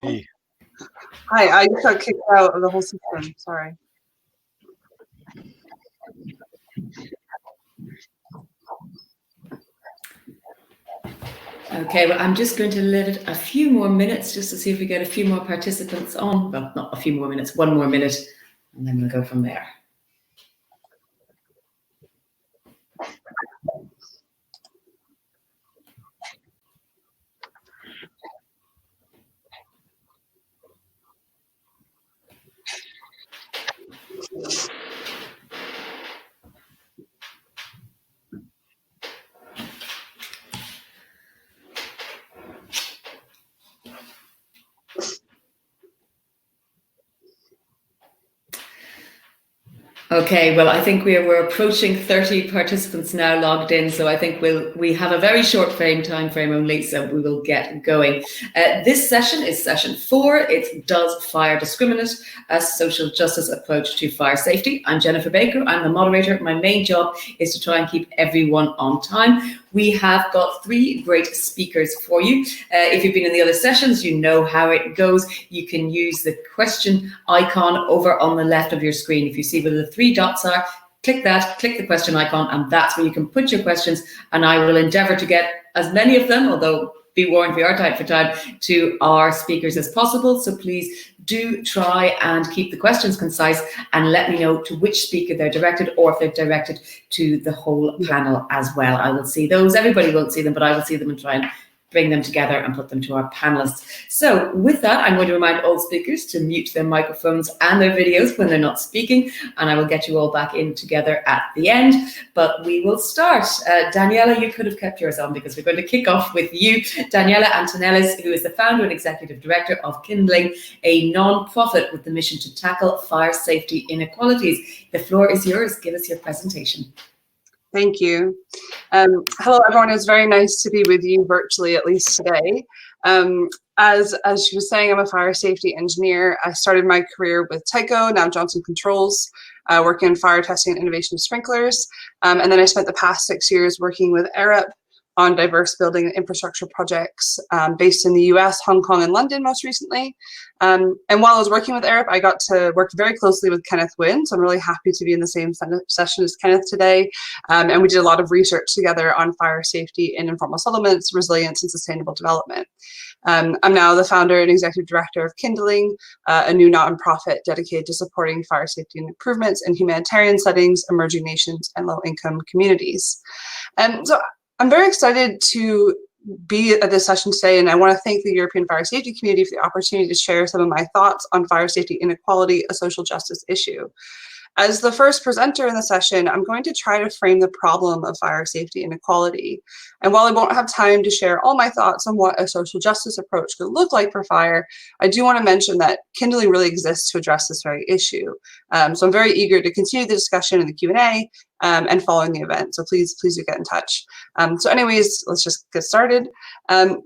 Hey. Hi, I just got kicked out of the whole system. Sorry. Okay, well, I'm just going to let it a few more minutes just to see if we get a few more participants on. Well, not a few more minutes, 1 more minute, and then we'll go from there. Okay, well, I think we're approaching 30 participants now logged in, so I think we have a very short time frame only, so we will get going. This session is session 4. It's Does Fire Discriminate? A social justice approach to fire safety. I'm Jennifer Baker. I'm the moderator. My main job is to try and keep everyone on time. We have got 3 great speakers for you. If you've been in the other sessions, you know how it goes. You can use the question icon over on the left of your screen. If you see where the 3 dots are, click that, click the question icon, and that's where you can put your questions, and I will endeavour to get as many of them, although be warned, we are tight for time, to our speakers as possible. So please do try and keep the questions concise and let me know to which speaker they're directed, or if they're directed to the whole panel as well. I will see those. Everybody won't see them, but I will see them and try and bring them together and put them to our panelists. So with that, I'm going to remind all speakers to mute their microphones and their videos when they're not speaking, and I will get you all back in together at the end. But we will start. Daniela, you could have kept yours on because we're going to kick off with you. Daniela Antonellis, who is the founder and executive director of Kindling, a non-profit with the mission to tackle fire safety inequalities. The floor is yours. Give us your presentation. Thank you. Hello, everyone. It's very nice to be with you virtually, at least today. As she was saying, I'm a fire safety engineer. I started my career with Tyco, now Johnson Controls, working on fire testing and innovation of sprinklers. And then I spent the past 6 years working with Arup on diverse building and infrastructure projects based in the US, Hong Kong, and London most recently. And while I was working with Arup, I got to work very closely with Kenneth Wynn, so I'm really happy to be in the same session as Kenneth today. And we did a lot of research together on fire safety in informal settlements, resilience, and sustainable development. I'm now the founder and executive director of Kindling, a new nonprofit dedicated to supporting fire safety and improvements in humanitarian settings, emerging nations, and low-income communities. So I'm very excited to be at this session today, and I want to thank the European fire safety community for the opportunity to share some of my thoughts on fire safety inequality, a social justice issue. As the first presenter in the session, I'm going to try to frame the problem of fire safety inequality. And while I won't have time to share all my thoughts on what a social justice approach could look like for fire, I do want to mention that Kindling really exists to address this very issue. So I'm very eager to continue the discussion in the Q&A and following the event. So please do get in touch. So anyways, let's just get started.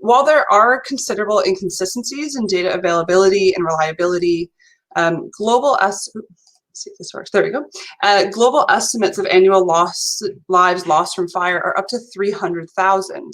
While there are considerable inconsistencies in data availability and reliability, see if this works. There we go. Global estimates of annual lives lost from fire are up to 300,000.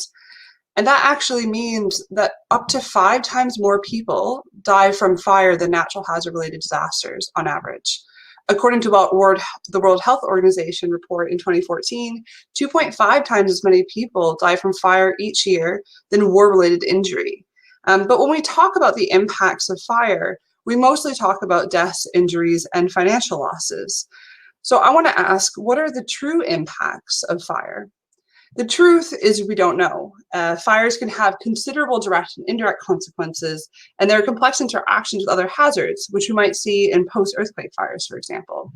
And that actually means that up to 5 times more people die from fire than natural hazard-related disasters on average. According to the World Health Organization report in 2014, 2.5 times as many people die from fire each year than war-related injury. But when we talk about the impacts of fire, we mostly talk about deaths, injuries, and financial losses. So I want to ask, what are the true impacts of fire? The truth is we don't know. Fires can have considerable direct and indirect consequences, and there are complex interactions with other hazards, which we might see in post-earthquake fires, for example.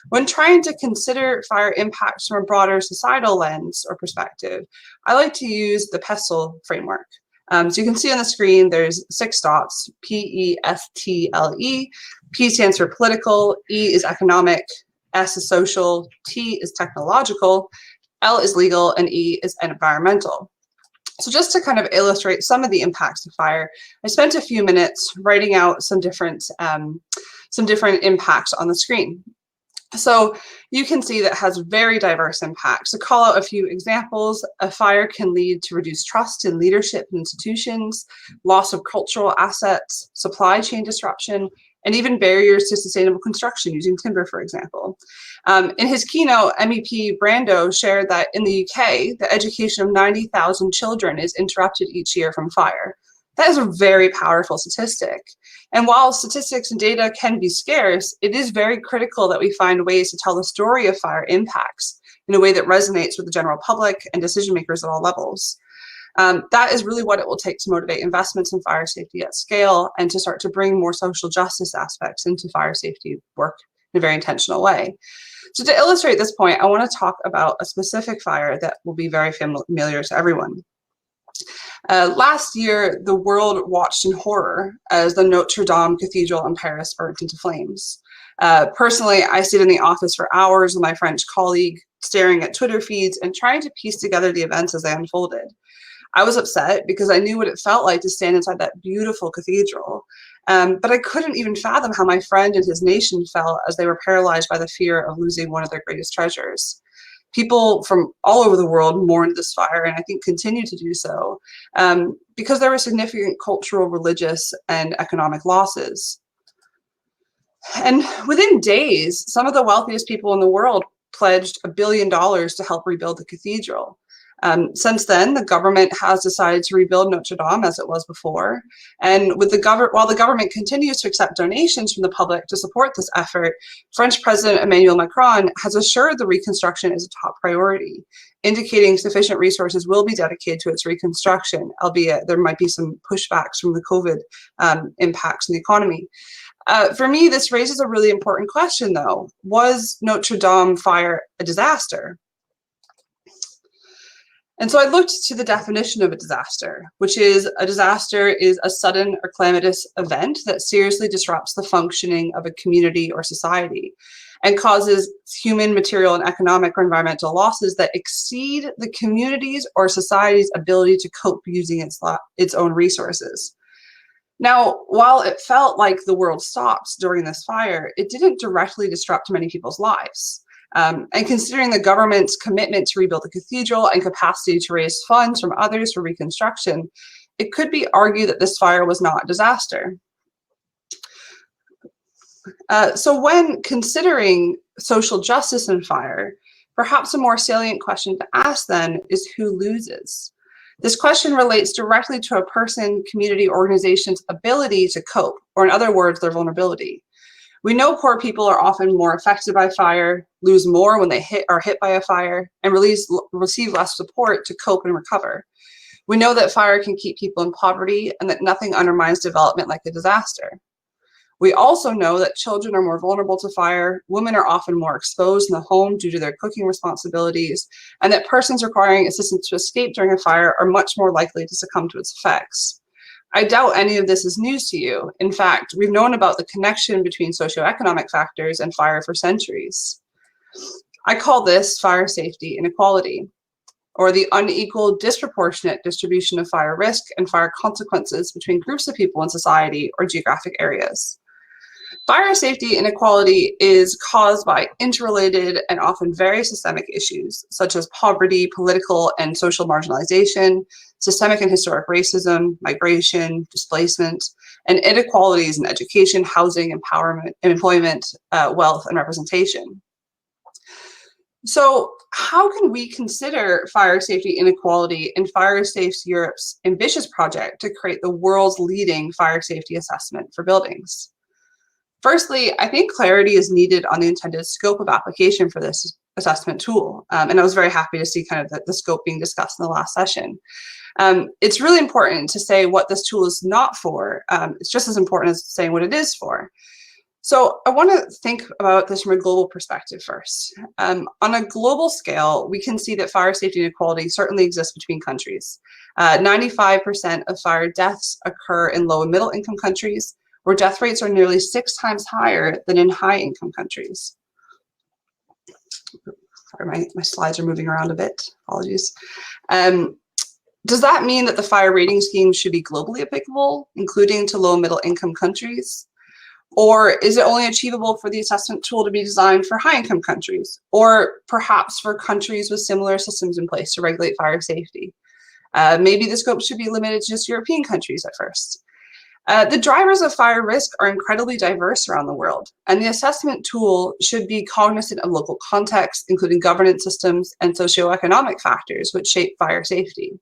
When trying to consider fire impacts from a broader societal lens or perspective, I like to use the PESTLE framework. So you can see on the screen, there's 6 dots, P-E-S-T-L-E. P stands for political, E is economic, S is social, T is technological, L is legal, and E is environmental. So just to kind of illustrate some of the impacts of fire, I spent a few minutes writing out some different impacts on the screen. So you can see that has very diverse impacts. To call out a few examples, a fire can lead to reduced trust in leadership and institutions, loss of cultural assets, supply chain disruption, and even barriers to sustainable construction using timber, for example. In his keynote, MEP Brando shared that in the UK, the education of 90,000 children is interrupted each year from fire. That is a very powerful statistic. And while statistics and data can be scarce, it is very critical that we find ways to tell the story of fire impacts in a way that resonates with the general public and decision makers at all levels. That is really what it will take to motivate investments in fire safety at scale and to start to bring more social justice aspects into fire safety work in a very intentional way. So to illustrate this point, I want to talk about a specific fire that will be very familiar to everyone. Last year, the world watched in horror as the Notre Dame Cathedral in Paris burnt into flames. Personally, I stayed in the office for hours with my French colleague, staring at Twitter feeds and trying to piece together the events as they unfolded. I was upset because I knew what it felt like to stand inside that beautiful cathedral, but I couldn't even fathom how my friend and his nation felt as they were paralyzed by the fear of losing one of their greatest treasures. People from all over the world mourned this fire, and I think continue to do so, because there were significant cultural, religious, and economic losses. And within days, some of the wealthiest people in the world pledged $1 billion to help rebuild the cathedral. Since then, the government has decided to rebuild Notre Dame as it was before. And while the government continues to accept donations from the public to support this effort, French President Emmanuel Macron has assured the reconstruction is a top priority, indicating sufficient resources will be dedicated to its reconstruction, albeit there might be some pushbacks from the COVID impacts in the economy. For me, this raises a really important question, though. Was Notre Dame fire a disaster? And so I looked to the definition of a disaster, which is a disaster is a sudden or calamitous event that seriously disrupts the functioning of a community or society and causes human, material, and economic or environmental losses that exceed the community's or society's ability to cope using its own resources. Now, while it felt like the world stopped during this fire, it didn't directly disrupt many people's lives. And considering the government's commitment to rebuild the cathedral and capacity to raise funds from others for reconstruction, it could be argued that this fire was not a disaster. So when considering social justice in fire, perhaps a more salient question to ask then is who loses? This question relates directly to a person, community, organization's ability to cope, or in other words, their vulnerability. We know poor people are often more affected by fire, lose more when they are hit by a fire, and receive less support to cope and recover. We know that fire can keep people in poverty and that nothing undermines development like a disaster. We also know that children are more vulnerable to fire, women are often more exposed in the home due to their cooking responsibilities, and that persons requiring assistance to escape during a fire are much more likely to succumb to its effects. I doubt any of this is news to you. In fact, we've known about the connection between socioeconomic factors and fire for centuries. I call this fire safety inequality, or the unequal, disproportionate distribution of fire risk and fire consequences between groups of people in society or geographic areas. Fire safety inequality is caused by interrelated and often very systemic issues, such as poverty, political and social marginalization, systemic and historic racism, migration, displacement, and inequalities in education, housing, empowerment, employment, wealth, and representation. So how can we consider fire safety inequality in Fire Safe Europe's ambitious project to create the world's leading fire safety assessment for buildings? Firstly, I think clarity is needed on the intended scope of application for this assessment tool. And I was very happy to see kind of the scope being discussed in the last session. It's really important to say what this tool is not for. It's just as important as saying what it is for. So I want to think about this from a global perspective first. On a global scale, we can see that fire safety inequality certainly exists between countries. 95% of fire deaths occur in low and middle income countries, where death rates are nearly 6 times higher than in high income countries. Sorry, my slides are moving around a bit, apologies. Does that mean that the fire rating scheme should be globally applicable, including to low and middle income countries? Or is it only achievable for the assessment tool to be designed for high-income countries, or perhaps for countries with similar systems in place to regulate fire safety? Maybe the scope should be limited to just European countries at first. The drivers of fire risk are incredibly diverse around the world, and the assessment tool should be cognizant of local context, including governance systems and socioeconomic factors which shape fire safety.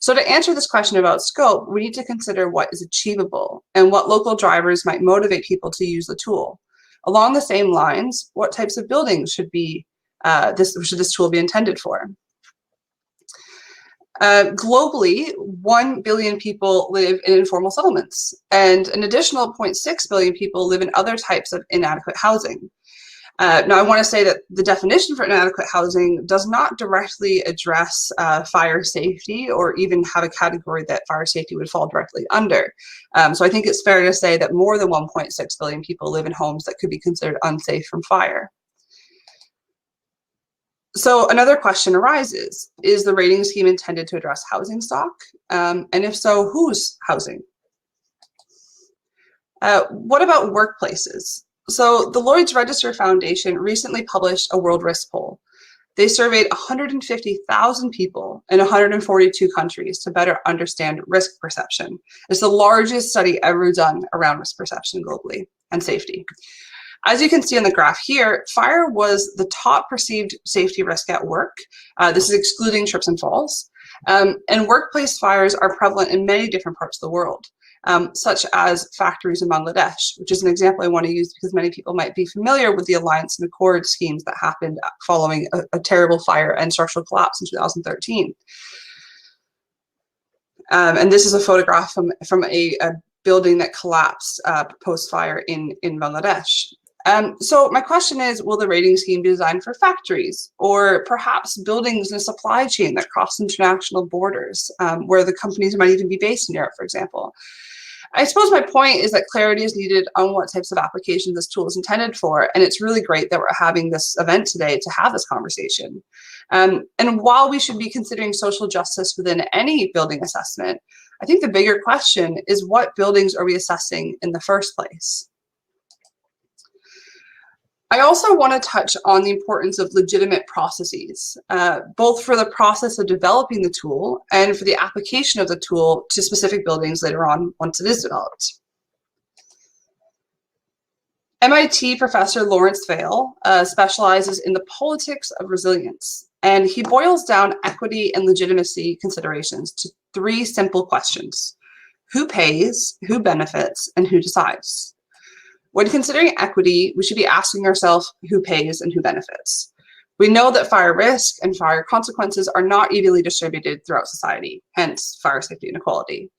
So to answer this question about scope, we need to consider what is achievable and what local drivers might motivate people to use the tool. Along the same lines, what types of buildings should this tool be intended for? Globally, 1 billion people live in informal settlements, and an additional 0.6 billion people live in other types of inadequate housing. Now, I want to say that the definition for inadequate housing does not directly address fire safety or even have a category that fire safety would fall directly under. So I think it's fair to say that more than 1.6 billion people live in homes that could be considered unsafe from fire. So another question arises, is the rating scheme intended to address housing stock? And if so, whose housing? What about workplaces? So the Lloyd's Register Foundation recently published a world risk poll. They surveyed 150,000 people in 142 countries to better understand risk perception. It's the largest study ever done around risk perception globally and safety. As you can see on the graph here, fire was the top perceived safety risk at work. This is excluding trips and falls. And workplace fires are prevalent in many different parts of the world. Such as factories in Bangladesh, which is an example I want to use because many people might be familiar with the Alliance and Accord schemes that happened following a terrible fire and structural collapse in 2013. And this is a photograph from a building that collapsed post-fire in Bangladesh. So my question is, will the rating scheme be designed for factories or perhaps buildings in a supply chain that cross international borders, where the companies might even be based in Europe, for example? I suppose my point is that clarity is needed on what types of applications this tool is intended for, and it's really great that we're having this event today to have this conversation. And while we should be considering social justice within any building assessment, I think the bigger question is, what buildings are we assessing in the first place? I also want to touch on the importance of legitimate processes, both for the process of developing the tool and for the application of the tool to specific buildings later on once it is developed. MIT professor Lawrence Vail specializes in the politics of resilience, and he boils down equity and legitimacy considerations to 3 simple questions: who pays, who benefits, and who decides? When considering equity, we should be asking ourselves who pays and who benefits. We know that fire risk and fire consequences are not evenly distributed throughout society, hence fire safety inequality.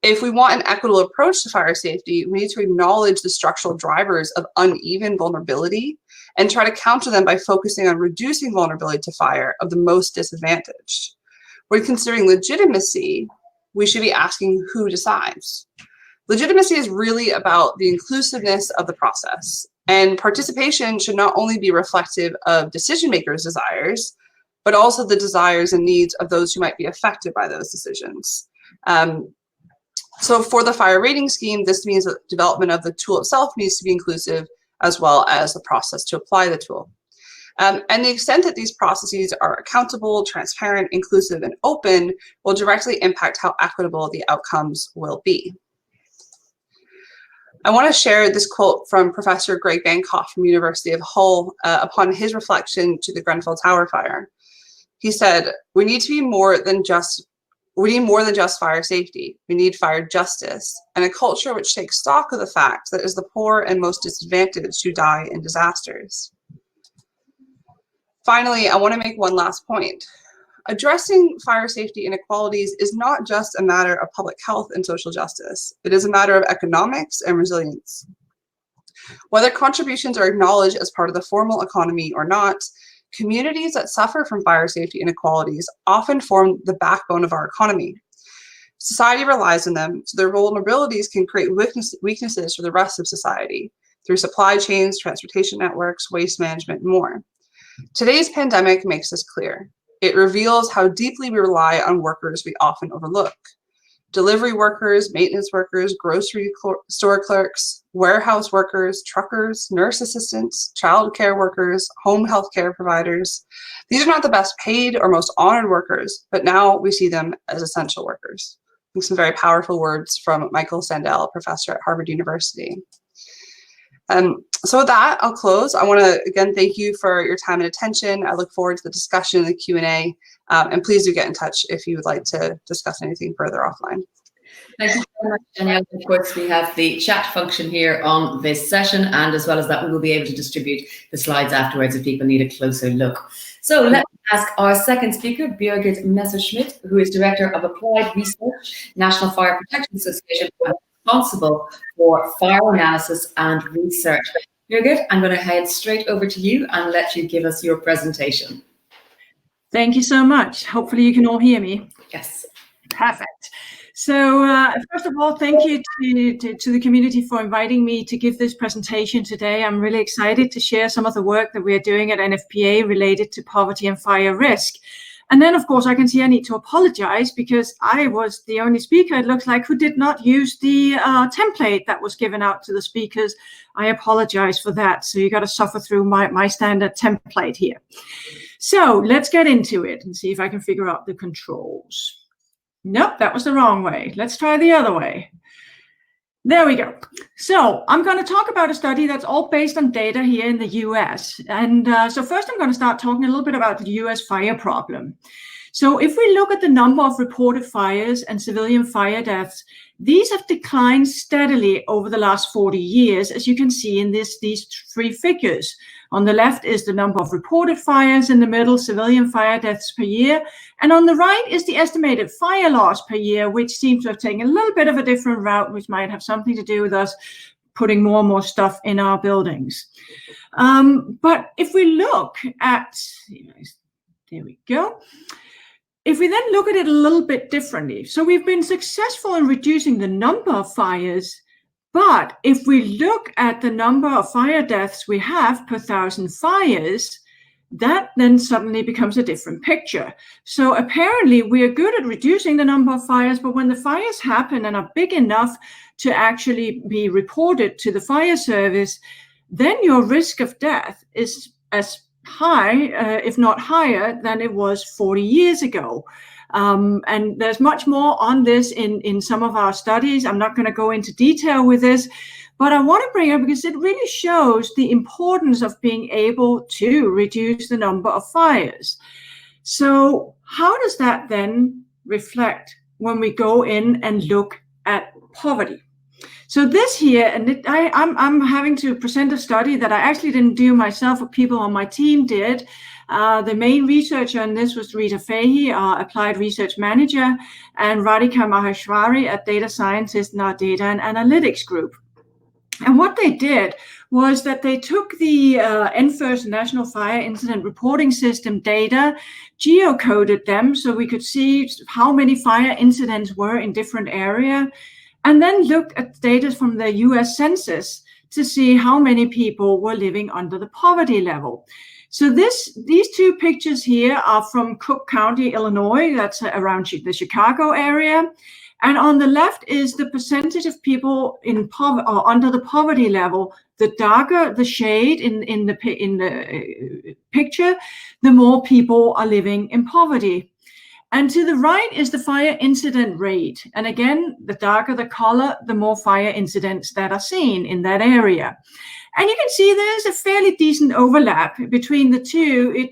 If we want an equitable approach to fire safety, we need to acknowledge the structural drivers of uneven vulnerability and try to counter them by focusing on reducing vulnerability to fire of the most disadvantaged. When considering legitimacy, we should be asking who decides. Legitimacy is really about the inclusiveness of the process, and participation should not only be reflective of decision makers' desires, but also the desires and needs of those who might be affected by those decisions. So for the fire rating scheme, this means that development of the tool itself needs to be inclusive, as well as the process to apply the tool. And the extent that these processes are accountable, transparent, inclusive, and open will directly impact how equitable the outcomes will be. I want to share this quote from Professor Greg Bancroft from University of Hull upon his reflection to the Grenfell Tower fire. He said, "We need more than just fire safety. We need fire justice and a culture which takes stock of the fact that it is the poor and most disadvantaged who die in disasters." Finally, I want to make one last point. Addressing fire safety inequalities is not just a matter of public health and social justice. It is a matter of economics and resilience. Whether contributions are acknowledged as part of the formal economy or not, communities that suffer from fire safety inequalities often form the backbone of our economy. Society relies on them, so their vulnerabilities can create weaknesses for the rest of society through supply chains, transportation networks, waste management, and more. Today's pandemic makes this clear. It reveals how deeply we rely on workers we often overlook. delivery workers, maintenance workers, grocery store clerks, warehouse workers, truckers, nurse assistants, childcare workers, home health care providers. These are not the best paid or most honored workers, but now we see them as essential workers. I think some very powerful words from Michael Sandel, a professor at Harvard University. So with that, I'll close. I want to, again, thank you for your time and attention. I look forward to the discussion and the Q&A. And please do get in touch if you would like to discuss anything further offline. Thank you very much, Danielle. Of course, we have the chat function here on this session, and as well as that, we will be able to distribute the slides afterwards if people need a closer look. So let's ask our second speaker, Birgit Messerschmidt, who is Director of Applied Research, National Fire Protection Association, responsible for fire analysis and research. Birgit, I'm going to head straight over to you and let you give us your presentation. Thank you so much. Hopefully you can all hear me. Yes. Perfect. So first of all, thank you to the community for inviting me to give this presentation today. I'm really excited to share some of the work that we are doing at NFPA related to poverty and fire risk. And then, of course, I can see I need to apologize because I was the only speaker, it looks like, who did not use the template that was given out to the speakers. I apologize for that. So you got to suffer through my standard template here. So let's get into it and see if I can figure out the controls. Nope, that was the wrong way. Let's try the other way. There we go. So I'm going to talk about a study that's all based on data here in the US. And so first I'm going to start talking a little bit about the US fire problem. So if we look at the number of reported fires and civilian fire deaths, these have declined steadily over the last 40 years, as you can see in these three figures. On the left is the number of reported fires, in the middle, civilian fire deaths per year, and on the right is the estimated fire loss per year, which seems to have taken a little bit of a different route, which might have something to do with us putting more and more stuff in our buildings. But if we look at, there we go. If we then look at it a little bit differently, so we've been successful in reducing the number of fires, but if we look at the number of fire deaths we have per 1,000 fires, that then suddenly becomes a different picture. So apparently we are good at reducing the number of fires, but when the fires happen and are big enough to actually be reported to the fire service, then your risk of death is as high, if not higher, than it was 40 years ago. And there's much more on this in some of our studies. I'm not going to go into detail with this, but I want to bring it up because it really shows the importance of being able to reduce the number of fires. So how does that then reflect when we go in and look at poverty? So this here, and I'm having to present a study that I actually didn't do myself, but people on my team did. The main researcher on this was Rita Fahey, our applied research manager, and Radhika Maheshwari, a data scientist in our data and analytics group. And what they did was that they took the NFIRS National Fire Incident Reporting System data, geocoded them so we could see how many fire incidents were in different areas, and then looked at data from the US Census to see how many people were living under the poverty level. So these two pictures here are from Cook County, Illinois. That's around the Chicago area. And on the left is the percentage of people in poverty or under the poverty level. The darker the shade in the picture, the more people are living in poverty. And to the right is the fire incident rate. And again, the darker the color, the more fire incidents that are seen in that area. And you can see there's a fairly decent overlap between the two.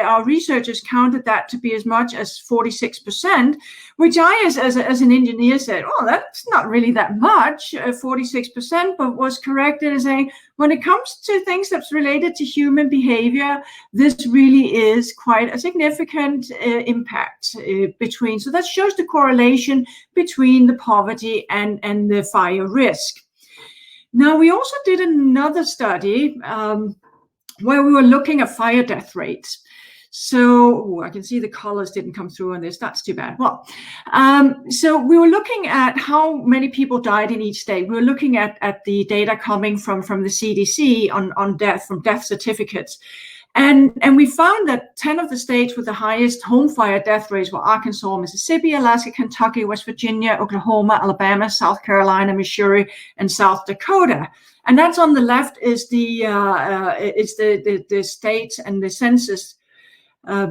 Our researchers counted that to be as much as 46%, which I, as an engineer, said, oh, that's not really that much, 46%, but was corrected as saying, when it comes to things that's related to human behavior, this really is quite a significant impact between. So that shows the correlation between the poverty and the fire risk. Now, we also did another study where we were looking at fire death rates. So I can see the colors didn't come through on this. That's too bad. Well, so we were looking at how many people died in each state. We were looking at the data coming from the CDC on death, from death certificates. And we found that 10 of the states with the highest home fire death rates were Arkansas, Mississippi, Alaska, Kentucky, West Virginia, Oklahoma, Alabama, South Carolina, Missouri, and South Dakota. And that's on the left is the states and the census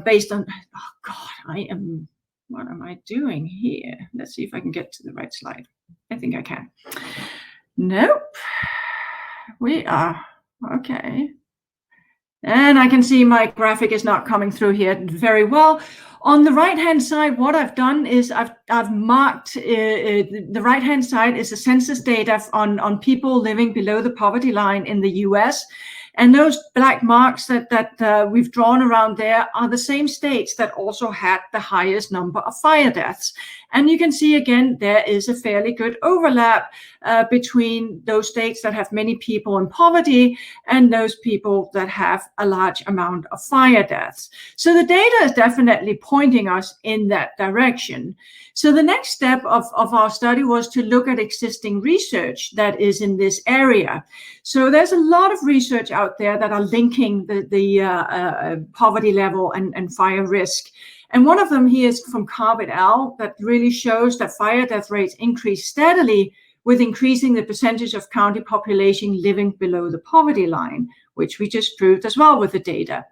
based on, oh God, what am I doing here? Let's see if I can get to the right slide. I think I can. Nope. We are, okay. And I can see my graphic is not coming through here very well. On the right-hand side, what I've done is I've marked, the right-hand side is the census data on people living below the poverty line in the US. And those black marks that we've drawn around there are the same states that also had the highest number of fire deaths. And you can see again, there is a fairly good overlap between those states that have many people in poverty and those people that have a large amount of fire deaths. So the data is definitely pointing us in that direction. So the next step of our study was to look at existing research that is in this area. So there's a lot of research out there that are linking the poverty level and fire risk. And one of them here is from Carb et al. That really shows that fire death rates increase steadily with increasing the percentage of county population living below the poverty line, which we just proved as well with the data.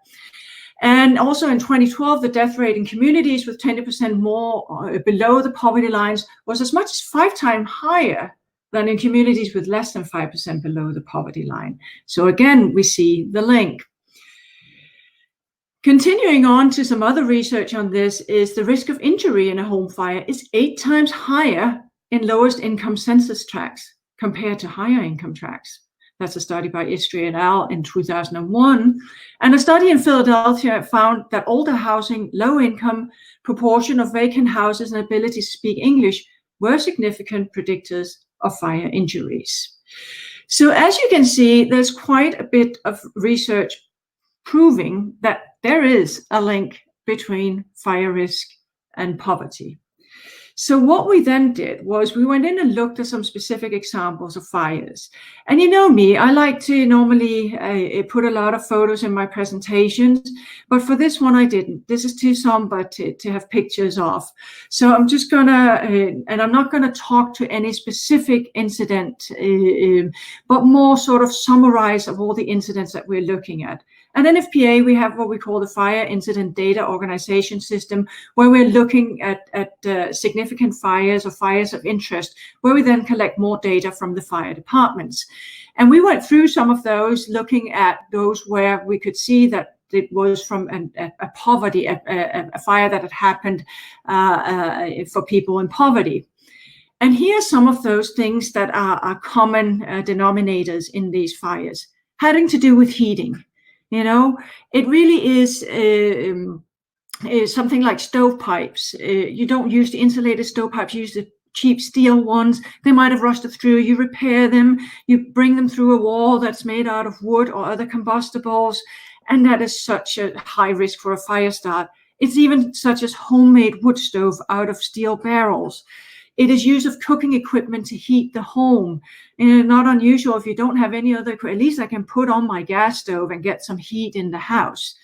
And also in 2012, the death rate in communities with 20% more below the poverty lines was as much as 5 times higher than in communities with less than 5% below the poverty line. So again, we see the link. Continuing on to some other research on this is the risk of injury in a home fire is 8 times higher in lowest income census tracts compared to higher income tracts. That's a study by Istri et al. In 2001. And a study in Philadelphia found that older housing, low income, proportion of vacant houses and ability to speak English were significant predictors of fire injuries. So as you can see, there's quite a bit of research proving that there is a link between fire risk and poverty. So what we then did was we went in and looked at some specific examples of fires. And you know me, I like to normally put a lot of photos in my presentations, but for this one I didn't. This is too somber to have pictures of. So I'm just gonna, and I'm not gonna talk to any specific incident, but more sort of summarize of all the incidents that we're looking at. At NFPA, we have what we call the Fire Incident Data Organization System, where we're looking at significant fires or fires of interest, where we then collect more data from the fire departments. And we went through some of those, looking at those where we could see that it was from a poverty, a fire that had happened for people in poverty. And here are some of those things that are common denominators in these fires, having to do with heating. You know, it really is something like stovepipes. You don't use the insulated stovepipes, you use the cheap steel ones. They might have rusted through. You repair them, you bring them through a wall that's made out of wood or other combustibles, and that is such a high risk for a fire start. It's even such as homemade wood stove out of steel barrels. It is use of cooking equipment to heat the home. And not unusual if you don't have any other, at least I can put on my gas stove and get some heat in the house.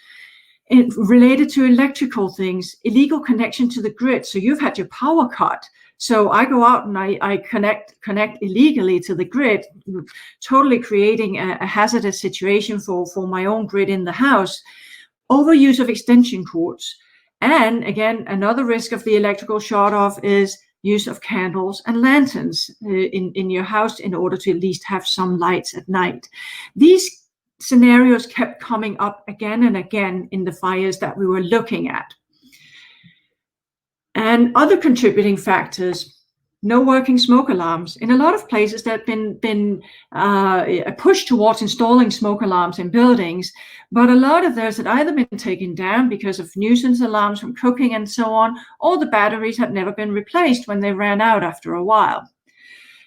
It, related to electrical things, illegal connection to the grid. So you've had your power cut. So I go out and I connect illegally to the grid, totally creating a hazardous situation for my own grid in the house. Overuse of extension cords. And again, another risk of the electrical shut off is use of candles and lanterns in your house in order to at least have some lights at night. These scenarios kept coming up again and again in the fires that we were looking at. And other contributing factors, no working smoke alarms. In a lot of places there have been a push towards installing smoke alarms in buildings, but a lot of those had either been taken down because of nuisance alarms from cooking and so on, or the batteries had never been replaced when they ran out after a while.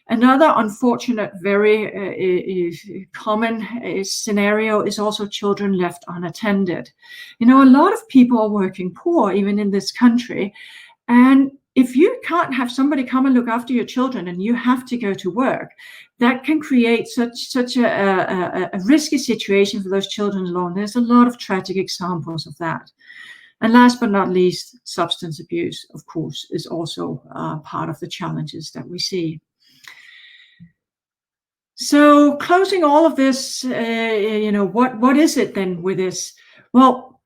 Another unfortunate, very common scenario is also children left unattended. You know, a lot of people are working poor, even in this country, and if you can't have somebody come and look after your children and you have to go to work, that can create such a risky situation for those children alone. There's a lot of tragic examples of that. And last but not least, substance abuse, of course, is also part of the challenges that we see. So closing all of this, what is it then with this? Well,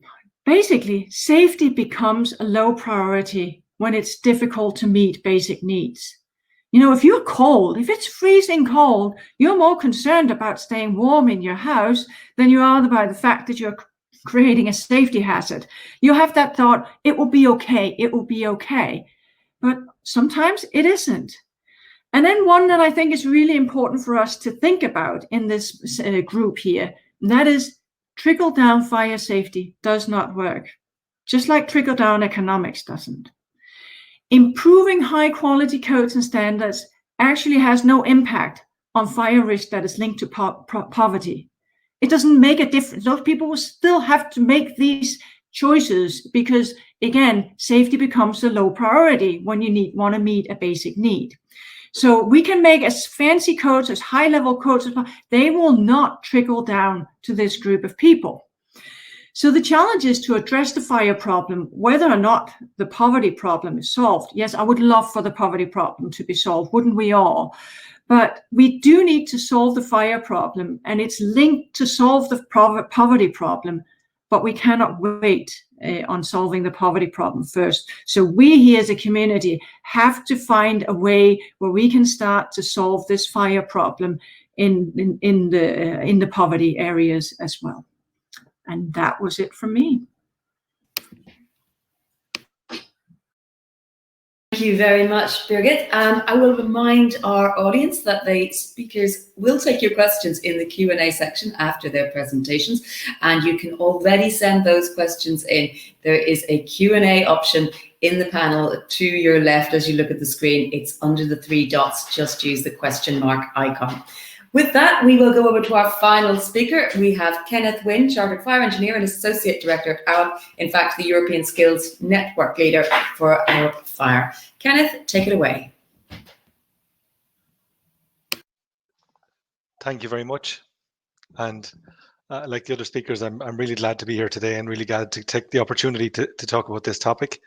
basically, safety becomes a low priority when it's difficult to meet basic needs. If you're cold, if it's freezing cold, you're more concerned about staying warm in your house than you are about the fact that you're creating a safety hazard. You have that thought, it will be okay, it will be okay. But sometimes it isn't. And then one that I think is really important for us to think about in this group here, and that is trickle-down fire safety does not work, just like trickle-down economics doesn't. Improving high-quality codes and standards actually has no impact on fire risk that is linked to poverty. It doesn't make a difference. Those people will still have to make these choices because, again, safety becomes a low priority when you want to meet a basic need. So we can make as fancy codes, as high-level codes, they will not trickle down to this group of people. So the challenge is to address the fire problem, whether or not the poverty problem is solved. Yes, I would love for the poverty problem to be solved, wouldn't we all? But we do need to solve the fire problem, and it's linked to solve the poverty problem, but we cannot wait on solving the poverty problem first. So we here as a community have to find a way where we can start to solve this fire problem in the poverty areas as well. And that was it from me. Thank you very much, Birgit. And I will remind our audience that the speakers will take your questions in the Q&A section after their presentations, and you can already send those questions in. There is a Q&A option in the panel to your left as you look at the screen. It's under the 3 dots. Just use the question mark icon. With that, we will go over to our final speaker. We have Kenneth Wynne, Chartered Fire Engineer and Associate Director at ARP, in fact, the European Skills Network Leader for ARP Fire. Kenneth, take it away. Thank you very much. And like the other speakers, I'm really glad to be here today and really glad to take the opportunity to talk about this topic.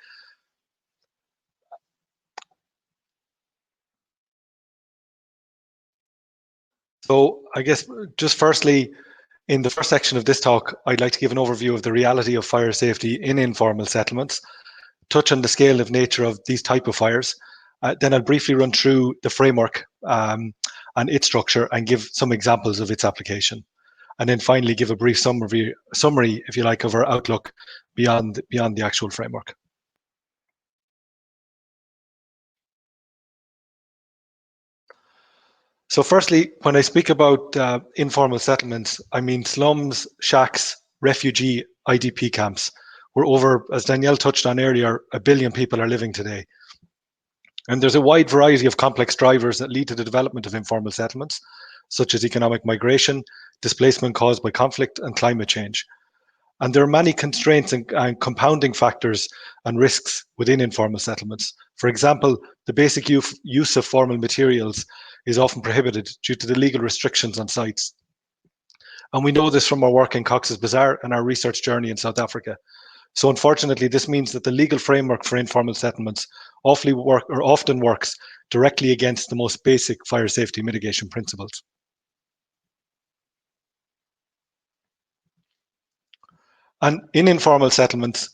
So I guess just firstly, in the first section of this talk, I'd like to give an overview of the reality of fire safety in informal settlements, touch on the scale and nature of these type of fires. Then I'll briefly run through the framework and its structure and give some examples of its application. And then finally give a brief summary, if you like, of our outlook beyond the actual framework. So firstly, when I speak about informal settlements, I mean slums, shacks, refugee, IDP camps, where over, as Danielle touched on earlier, 1 billion people are living today. And there's a wide variety of complex drivers that lead to the development of informal settlements, such as economic migration, displacement caused by conflict, and climate change. And there are many constraints and compounding factors and risks within informal settlements. For example, the basic use of formal materials is often prohibited due to the legal restrictions on sites. And we know this from our work in Cox's Bazar and our research journey in South Africa. So unfortunately, this means that the legal framework for informal settlements often works directly against the most basic fire safety mitigation principles. And in informal settlements,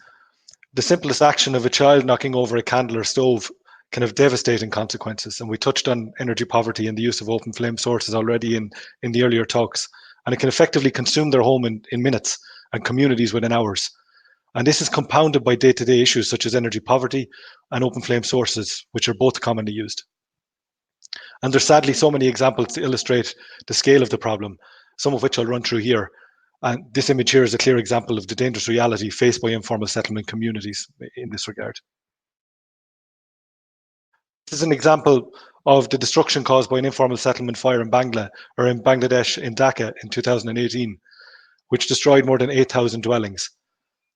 the simplest action of a child knocking over a candle or stove can have devastating consequences. And we touched on energy poverty and the use of open flame sources already in the earlier talks. And it can effectively consume their home in minutes and communities within hours. And this is compounded by day-to-day issues such as energy poverty and open flame sources, which are both commonly used. And there's sadly so many examples to illustrate the scale of the problem, some of which I'll run through here. And this image here is a clear example of the dangerous reality faced by informal settlement communities in this regard. This is an example of the destruction caused by an informal settlement fire in Bangladesh in Dhaka in 2018, which destroyed more than 8,000 dwellings.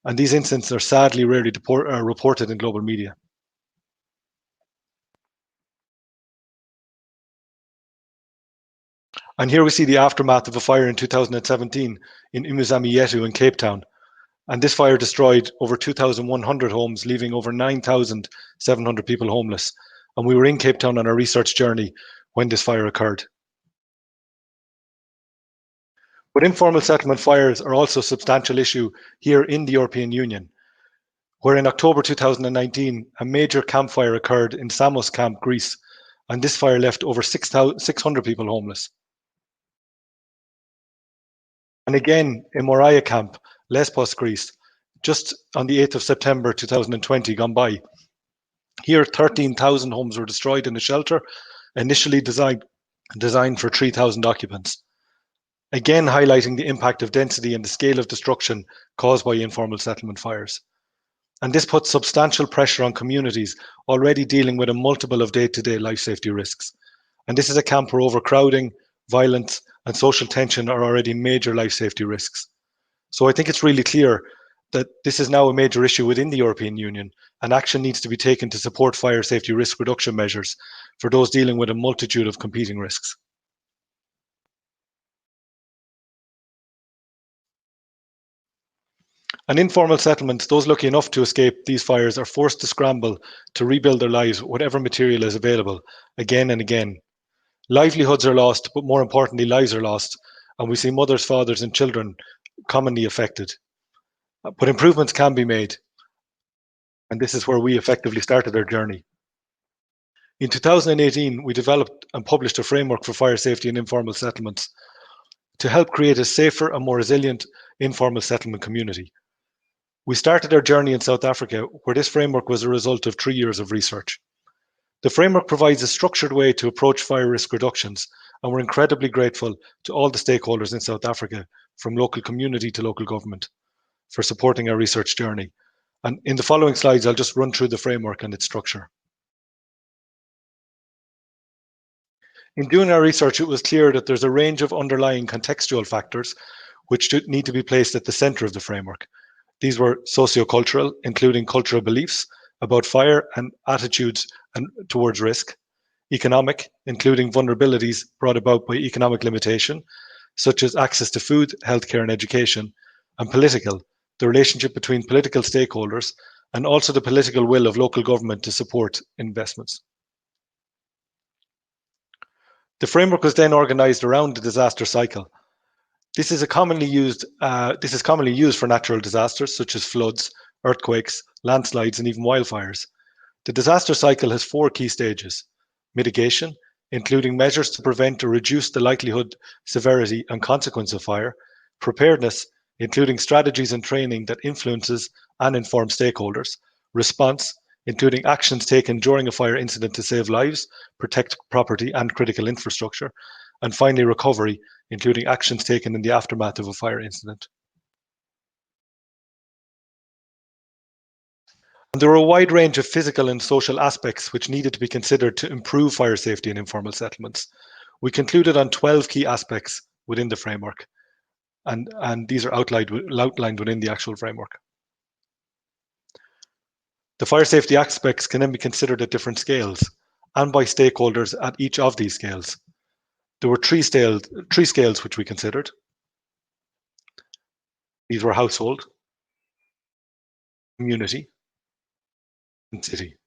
And these incidents are sadly rarely reported in global media. And here we see the aftermath of a fire in 2017 in Imizami Yetu in Cape Town. And this fire destroyed over 2,100 homes, leaving over 9,700 people homeless. And we were in Cape Town on our research journey when this fire occurred. But informal settlement fires are also a substantial issue here in the European Union, where in October 2019, a major campfire occurred in Samos Camp, Greece, and this fire left over 600 people homeless. And again, in Moria Camp, Lesbos, Greece, just on the 8th of September 2020, gone by. Here, 13,000 homes were destroyed in a shelter, initially designed for 3,000 occupants. Again, highlighting the impact of density and the scale of destruction caused by informal settlement fires. And this puts substantial pressure on communities already dealing with a multiple of day-to-day life safety risks. And this is a camp where overcrowding, violence, and social tension are already major life safety risks. So I think it's really clear that this is now a major issue within the European Union, and action needs to be taken to support fire safety risk reduction measures for those dealing with a multitude of competing risks. And informal settlements, those lucky enough to escape these fires are forced to scramble to rebuild their lives, whatever material is available, again and again. Livelihoods are lost, but more importantly, lives are lost, and we see mothers, fathers, and children commonly affected. But improvements can be made, and this is where we effectively started our journey. In 2018, we developed and published a framework for fire safety in informal settlements to help create a safer and more resilient informal settlement community. We started our journey in South Africa, where this framework was a result of 3 years of research. The framework provides a structured way to approach fire risk reductions, and we're incredibly grateful to all the stakeholders in South Africa, from local community to local government, for supporting our research journey. And in the following slides, I'll just run through the framework and its structure. In doing our research, it was clear that there's a range of underlying contextual factors which need to be placed at the center of the framework. These were sociocultural, including cultural beliefs about fire and attitudes towards risk; economic, including vulnerabilities brought about by economic limitation, such as access to food, healthcare, and education; and political, the relationship between political stakeholders and also the political will of local government to support investments. The framework was then organized around the disaster cycle. This is commonly used for natural disasters such as floods, earthquakes, landslides, and even wildfires. The disaster cycle has 4 key stages: mitigation, including measures to prevent or reduce the likelihood, severity, and consequence of fire; preparedness, including strategies and training that influences and informs stakeholders; response, including actions taken during a fire incident to save lives, protect property and critical infrastructure; and finally, recovery, including actions taken in the aftermath of a fire incident. And there were a wide range of physical and social aspects which needed to be considered to improve fire safety in informal settlements. We concluded on 12 key aspects within the framework, and these are outlined within the actual framework. The fire safety aspects can then be considered at different scales and by stakeholders at each of these scales. There were three scales which we considered. These were household, community, and city.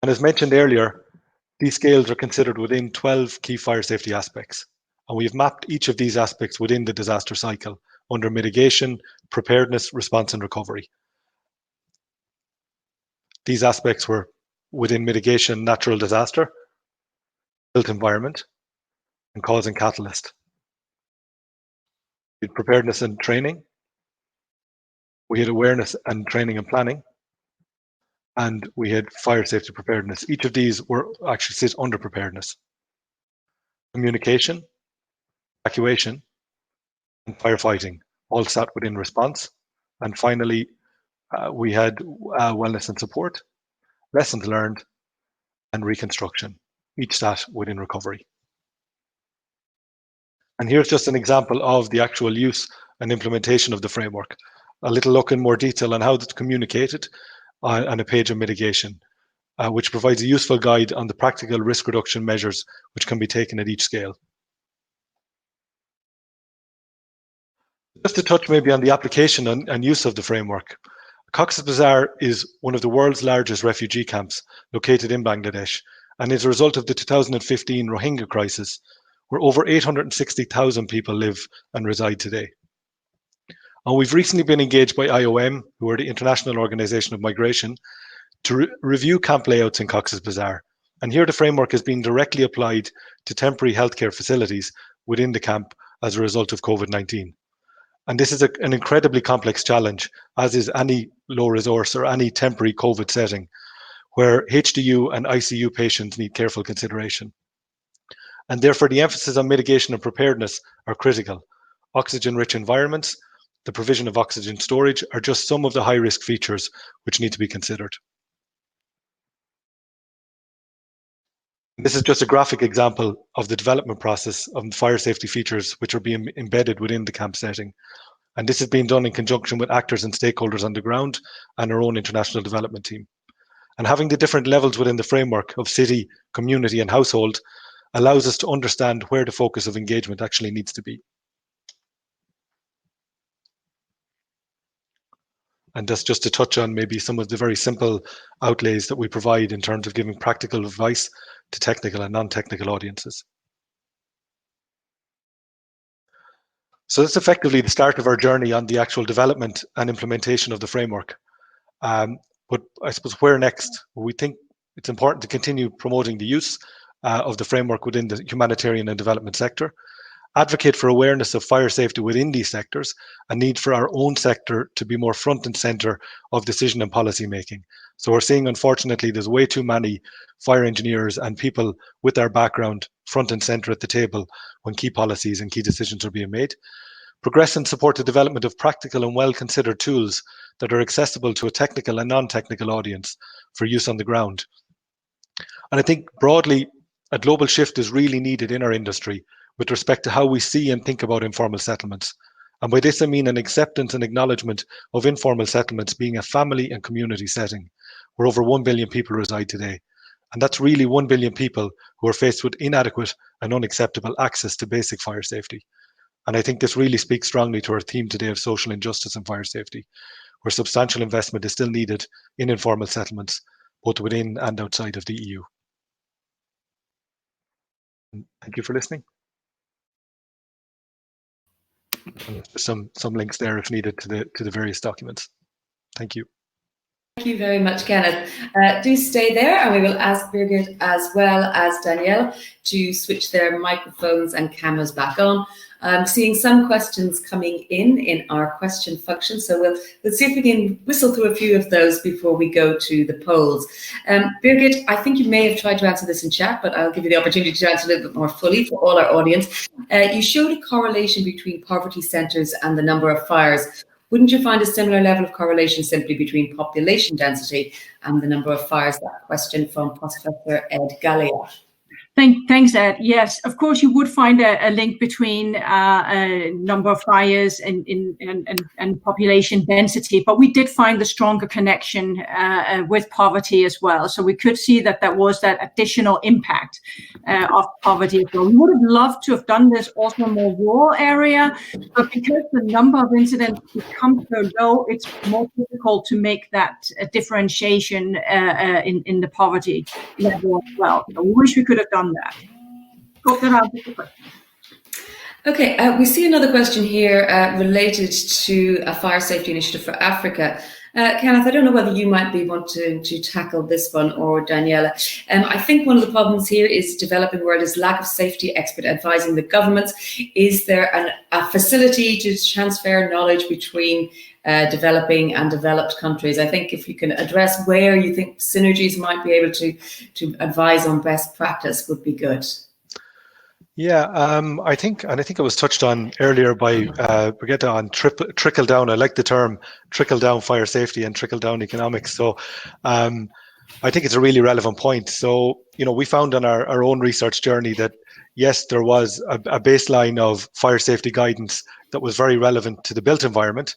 And as mentioned earlier, these scales are considered within 12 key fire safety aspects. And we've mapped each of these aspects within the disaster cycle under mitigation, preparedness, response, and recovery. These aspects were within mitigation: natural disaster, built environment, and cause and catalyst. We had preparedness and training. We had awareness and training and planning. And we had fire safety preparedness. Each of these were actually sit under preparedness. Communication, evacuation, and firefighting all sat within response. And finally, we had wellness and support, lessons learned, and reconstruction, each sat within recovery. And here's just an example of the actual use and implementation of the framework. A little look in more detail on how it's communicated on a page of mitigation. which provides a useful guide on the practical risk reduction measures which can be taken at each scale. Just to touch maybe on the application and use of the framework. Cox's Bazar is one of the world's largest refugee camps located in Bangladesh, and is a result of the 2015 Rohingya crisis, where over 860,000 people live and reside today. And we've recently been engaged by IOM, who are the International Organization of Migration, to review camp layouts in Cox's Bazar. And here the framework has been directly applied to temporary healthcare facilities within the camp as a result of COVID-19. And this is an incredibly complex challenge, as is any low resource or any temporary COVID setting, where HDU and ICU patients need careful consideration. And therefore the emphasis on mitigation and preparedness are critical. Oxygen-rich environments, the provision of oxygen storage are just some of the high-risk features which need to be considered. This is just a graphic example of the development process of fire safety features which are being embedded within the camp setting. And this is being done in conjunction with actors and stakeholders on the ground and our own international development team. And having the different levels within the framework of city, community, and household allows us to understand where the focus of engagement actually needs to be. And that's just to touch on maybe some of the very simple outlays that we provide in terms of giving practical advice to technical and non-technical audiences. So that's effectively the start of our journey on the actual development and implementation of the framework. But I suppose where next? We think it's important to continue promoting the use of the framework within the humanitarian and development sector, advocate for awareness of fire safety within these sectors, and need for our own sector to be more front and center of decision and policy making. So we're seeing, unfortunately, there's way too many fire engineers and people with their background front and center at the table when key policies and key decisions are being made. Progress and support the development of practical and well-considered tools that are accessible to a technical and non-technical audience for use on the ground. And I think broadly, a global shift is really needed in our industry with respect to how we see and think about informal settlements. And by this I mean an acceptance and acknowledgement of informal settlements being a family and community setting, where over 1 billion people reside today. And that's really 1 billion people who are faced with inadequate and unacceptable access to basic fire safety. And I think this really speaks strongly to our theme today of social injustice and fire safety, where substantial investment is still needed in informal settlements, both within and outside of the EU. Thank you for listening. And there's some links there if needed to the various documents. Thank you. Thank you very much, Kenneth. Do stay there, and we will ask Birgit as well as Danielle to switch their microphones and cameras back on. I'm seeing some questions coming in our question function, so we'll see if we can whistle through a few of those before we go to the polls. Birgit, I think you may have tried to answer this in chat, but I'll give you the opportunity to answer a little bit more fully for all our audience. You showed a correlation between poverty centres and the number of fires. Wouldn't you find a similar level of correlation simply between population density and the number of fires? That question from Professor Ed Gallia. Thanks, Ed. Yes, of course, you would find a link between number of fires and population density, but we did find the stronger connection with poverty as well. So we could see that there was that additional impact of poverty. So we would have loved to have done this also in a more rural area, but because the number of incidents becomes so low, it's more difficult to make that differentiation in the poverty level as well. So we wish we could have done that. Hope that answers the question. Okay, we see another question here related to a fire safety initiative for Africa. Kenneth, I don't know whether you might be wanting to tackle this one, or Daniela. I think one of the problems here is developing where there's lack of safety expert advising the governments. Is there a facility to transfer knowledge between developing and developed countries? I think if you can address where you think synergies might be able to advise on best practice would be good. Yeah, I think it was touched on earlier by Brigitte on trickle down. I like the term trickle down fire safety and trickle down economics. So I think it's a really relevant point. So, we found on our own research journey that, yes, there was a baseline of fire safety guidance that was very relevant to the built environment.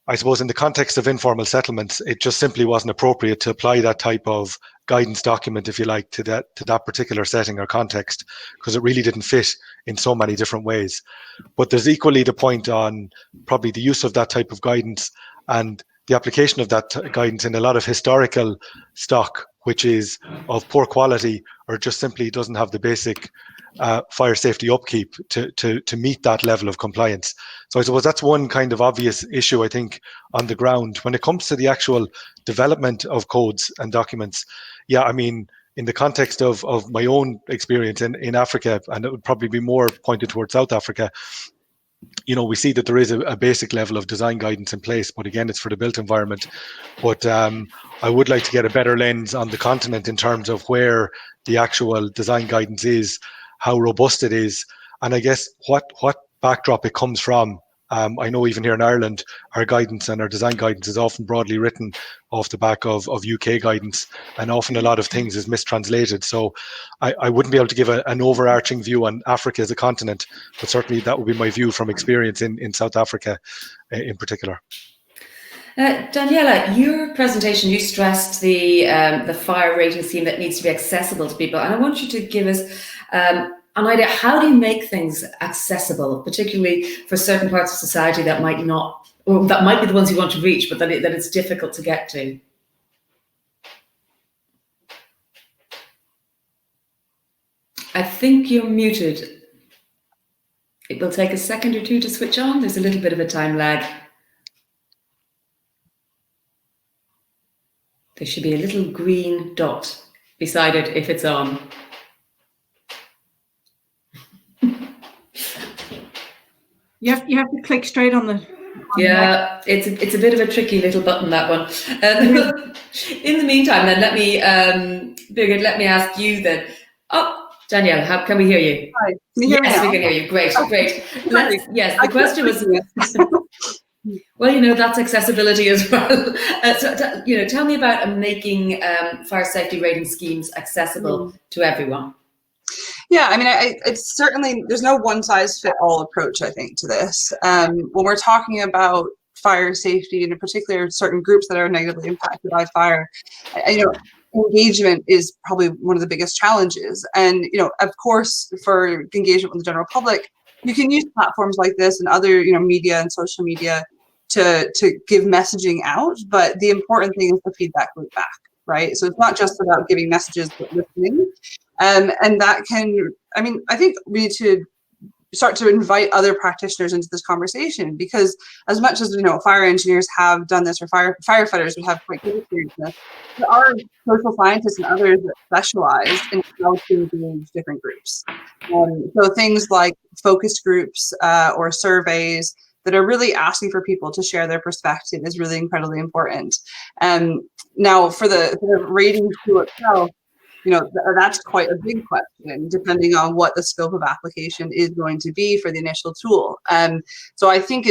I suppose in the context of informal settlements, it just simply wasn't appropriate to apply that type of guidance document, if you like, to that particular setting or context, because it really didn't fit in so many different ways. But there's equally the point on probably the use of that type of guidance and the application of that guidance in a lot of historical stock, which is of poor quality or just simply doesn't have the basic fire safety upkeep to meet that level of compliance. So I suppose that's one kind of obvious issue, I think, on the ground. When it comes to the actual development of codes and documents, yeah, I mean, in the context of my own experience in Africa, and it would probably be more pointed towards South Africa, you know, we see that there is a basic level of design guidance in place, but again, it's for the built environment. But I would like to get a better lens on the continent in terms of where the actual design guidance is, how robust it is, and I guess what backdrop it comes from. I know even here in Ireland, our guidance and our design guidance is often broadly written off the back of UK guidance, and often a lot of things is mistranslated. So I wouldn't be able to give an overarching view on Africa as a continent, but certainly that would be my view from experience in South Africa in particular. Daniela, your presentation, you stressed the fire rating scheme that needs to be accessible to people, and I want you to give us an idea. How do you make things accessible, particularly for certain parts of society that might not, or that might be the ones you want to reach, but that it's difficult to get to? I think you're muted. It will take a second or two to switch on. There's a little bit of a time lag. There should be a little green dot beside it if it's on. You have to click straight on the. Yeah, it's a bit of a tricky little button, that one. In the meantime, then Birgit, let me ask you then. Oh, Danielle, how can we hear you? Hi. Can you hear me yes, now? we can hear you. Great, great. Yes, the question was. Well, you know, that's accessibility as well. So, you know, tell me about making fire safety rating schemes accessible to everyone. Yeah, I mean, it's certainly, there's no one size fit all approach, I think, to this. When we're talking about fire safety, and in particular certain groups that are negatively impacted by fire, you know, engagement is probably one of the biggest challenges. And, you know, of course, for engagement with the general public, you can use platforms like this and other, you know, media and social media to give messaging out. But the important thing is the feedback loop back, right? So it's not just about giving messages, but listening. And that can, I mean, I think we need to start to invite other practitioners into this conversation, because as much as, you know, fire engineers have done this, or firefighters would have quite good experience with this, there are social scientists and others that specialize in how to engage different groups. So things like focus groups or surveys that are really asking for people to share their perspective is really incredibly important. Now, for the rating tool itself, you know, that's quite a big question, depending on what the scope of application is going to be for the initial tool. So I think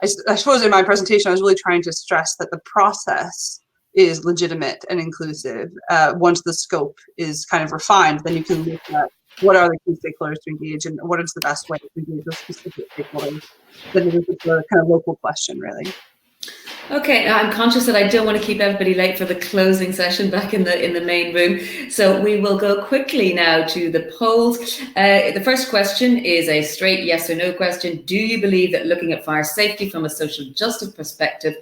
I suppose in my presentation, I was really trying to stress that the process is legitimate and inclusive. Once the scope is kind of refined, then you can look at what are the key stakeholders to engage and what is the best way to engage with specific stakeholders. Then it's a kind of local question, really. Okay, I'm conscious that I don't want to keep everybody late for the closing session back in the main room. So we will go quickly now to the polls. The first question is a straight yes or no question. Do you believe that looking at fire safety from a social justice perspective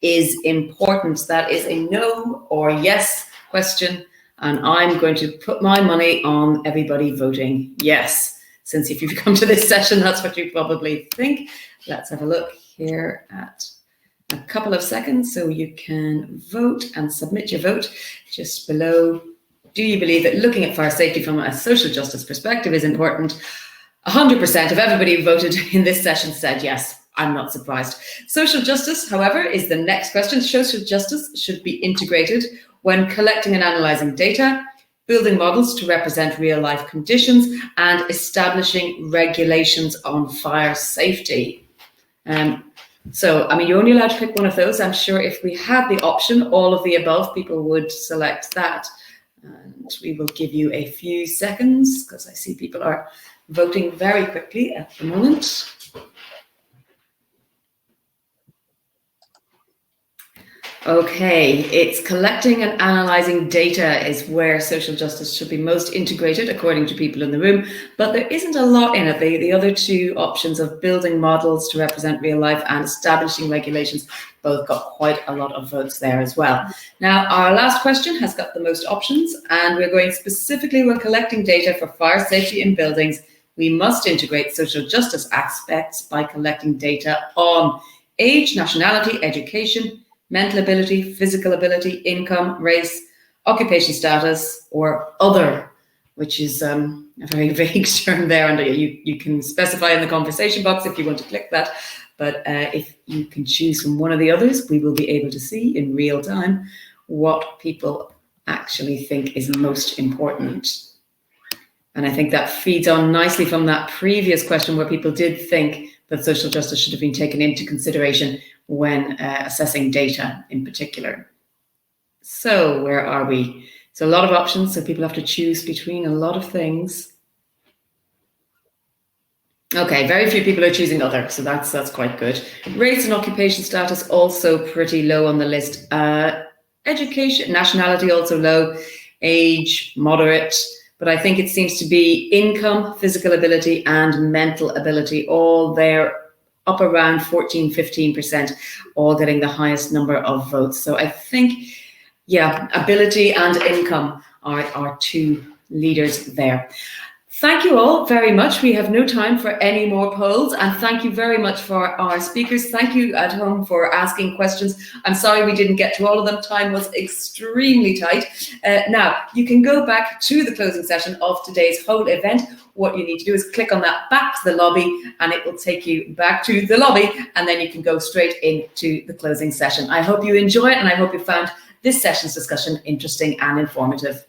is important? That is a no or yes question. And I'm going to put my money on everybody voting yes. Since if you've come to this session, that's what you probably think. Let's have a look here at a couple of seconds so you can vote and submit your vote just below. Do you believe that looking at fire safety from a social justice perspective is important? 100% of everybody who voted in this session said yes. I'm not surprised. Social justice, however, is the next question. Social justice should be integrated when collecting and analysing data, building models to represent real-life conditions, and establishing regulations on fire safety. So, I mean, you're only allowed to pick one of those. I'm sure if we had the option, all of the above, people would select that. And we will give you a few seconds because I see people are voting very quickly at the moment. Okay, it's collecting and analysing data is where social justice should be most integrated, according to people in the room, but there isn't a lot in it. The other two options of building models to represent real life and establishing regulations both got quite a lot of votes there as well. Now, our last question has got the most options, and we're going specifically when collecting data for fire safety in buildings, we must integrate social justice aspects by collecting data on age, nationality, education, mental ability, physical ability, income, race, occupation status, or other, which is a very vague term there. And you can specify in the conversation box if you want to click that. But if you can choose from one of the others, we will be able to see in real time what people actually think is most important. And I think that feeds on nicely from that previous question where people did think that social justice should have been taken into consideration when assessing data in particular. So where are we? So a lot of options, so people have to choose between a lot of things. Okay, very few people are choosing other, so that's quite good. Race and occupation status also pretty low on the list. Education, nationality also low, age moderate, but I think it seems to be income, physical ability, and mental ability, all there up around 14, 15%, all getting the highest number of votes. So I think, yeah, ability and income are two leaders there. Thank you all very much. We have no time for any more polls, and thank you very much for our speakers. Thank you at home for asking questions. I'm sorry we didn't get to all of them. Time was extremely tight. Now, you can go back to the closing session of today's whole event. What you need to do is click on that back to the lobby, and it will take you back to the lobby, and then you can go straight into the closing session. I hope you enjoy it, and I hope you found this session's discussion interesting and informative.